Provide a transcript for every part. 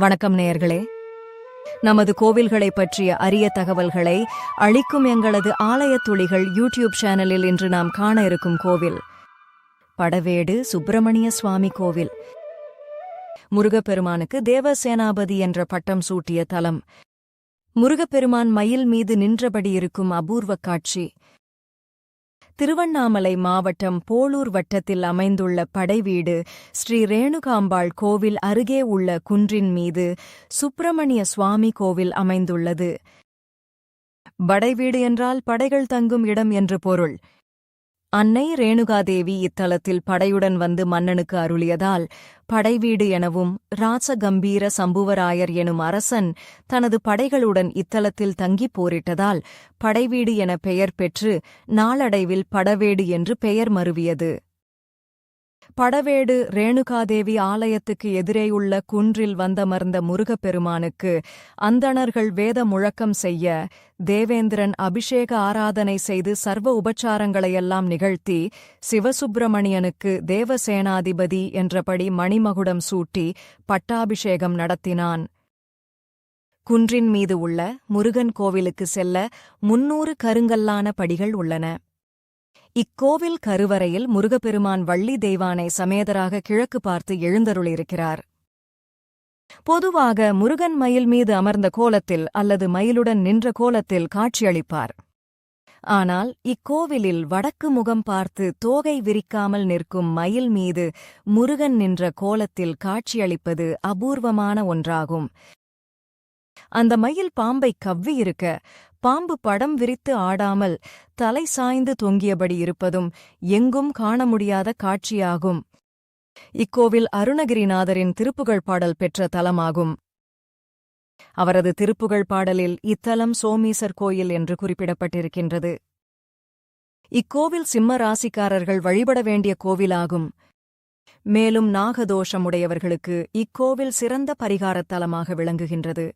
வணக்கம் நேயர்களே. நமது கோவில்களை பற்றிய அரிய தகவல்களை அளிக்கும் எங்களது ஆலயத் துளிகள் யூடியூப் சேனலில் இன்று நாம் காண இருக்கும் கோவில் படவேடு சுப்பிரமணிய சுவாமி கோவில். முருகப்பெருமானுக்கு தேவசேனாபதி என்ற பட்டம் சூட்டிய தலம். முருகப்பெருமான் மயில் மீது நின்றபடி இருக்கும் அபூர்வ காட்சி. திருவண்ணாமலை மாவட்டம் போளூர் வட்டத்தில் அமைந்துள்ள படைவீடு ஸ்ரீ ரேணுகாம்பாள் கோவில் அருகே உள்ள குன்றின் மீது சுப்பிரமணிய சுவாமி கோவில் அமைந்துள்ளது. படைவீடு என்றால் படைகள் தங்கும் இடம் என்று பொருள். அன்னை ரேணுகாதேவி இத்தலத்தில் படையுடன் வந்து மன்னனுக்கு அருளியதால் படைவீடு எனவும், ராசகம்பீர சம்புவராயர் எனும் அரசன் தனது படைகளுடன் இத்தலத்தில் தங்கிப் போரிட்டதால் படைவீடு என பெயர் பெற்று நாளடைவில் படவேடு என்று பெயர் மருவியது. படவேடு ரேணுகாதேவி ஆலயத்துக்கு எதிரேயுள்ள குன்றில் வந்தமர்ந்த முருகப்பெருமானுக்கு அந்தணர்கள் வேத முழக்கம் செய்ய, தேவேந்திரன் அபிஷேக ஆராதனை செய்து சர்வ உபச்சாரங்களையெல்லாம் நிகழ்த்தி, சிவசுப்பிரமணியனுக்கு தேவசேனாதிபதி என்றபடி மணிமகுடம் சூட்டி பட்டாபிஷேகம் நடத்தினான். குன்றின் மீது உள்ள முருகன் கோவிலுக்கு செல்ல 300 கருங்கல்லான படிகள் உள்ளன. இக்கோவில் கருவறையில் முருகப்பெருமான் வள்ளி தெய்வானை சமேதராக கிழக்கு பார்த்து எழுந்தருளியிருக்கிறார். பொதுவாக முருகன் மயில் மீது அமர்ந்த கோலத்தில் அல்லது மயிலுடன் நின்ற கோலத்தில் காட்சியளிப்பார். ஆனால் இக்கோவிலில் வடக்கு முகம் பார்த்து தோகை விரிக்காமல் நிற்கும் மயில் மீது முருகன் நின்ற கோலத்தில் காட்சியளிப்பது அபூர்வமான ஒன்றாகும். அந்த மயில் பாம்பை கவ்வியிருக்க, பாம்பு படம் விரித்து ஆடாமல் தலை சாய்ந்து தொங்கியபடி இருப்பதும் எங்கும் காண முடியாத காட்சியாகும். இக்கோவில் அருணகிரிநாதரின் திருப்புகழ் பாடல் பெற்ற தலமாகும். அவரது திருப்புகழ் பாடலில் இத்தலம் சோமீசர் கோயில் என்று குறிப்பிடப்பட்டிருக்கின்றது. இக்கோவில் சிம்ம ராசிக்காரர்கள் வழிபட வேண்டிய கோவிலாகும். மேலும் நாகதோஷமுடையவர்களுக்கு இக்கோவில் சிறந்த பரிகாரத் தலமாக விளங்குகின்றது.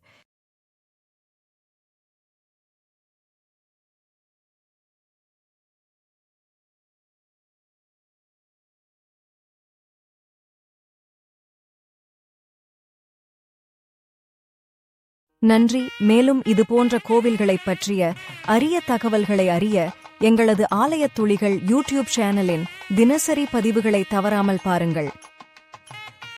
நன்றி. மேலும் இதுபோன்ற கோவில்களைப் பற்றிய அரிய தகவல்களை அறிய எங்களது ஆலயத் துளிகள் யூடியூப் சேனலின் தினசரி பதிவுகளை தவறாமல் பாருங்கள்.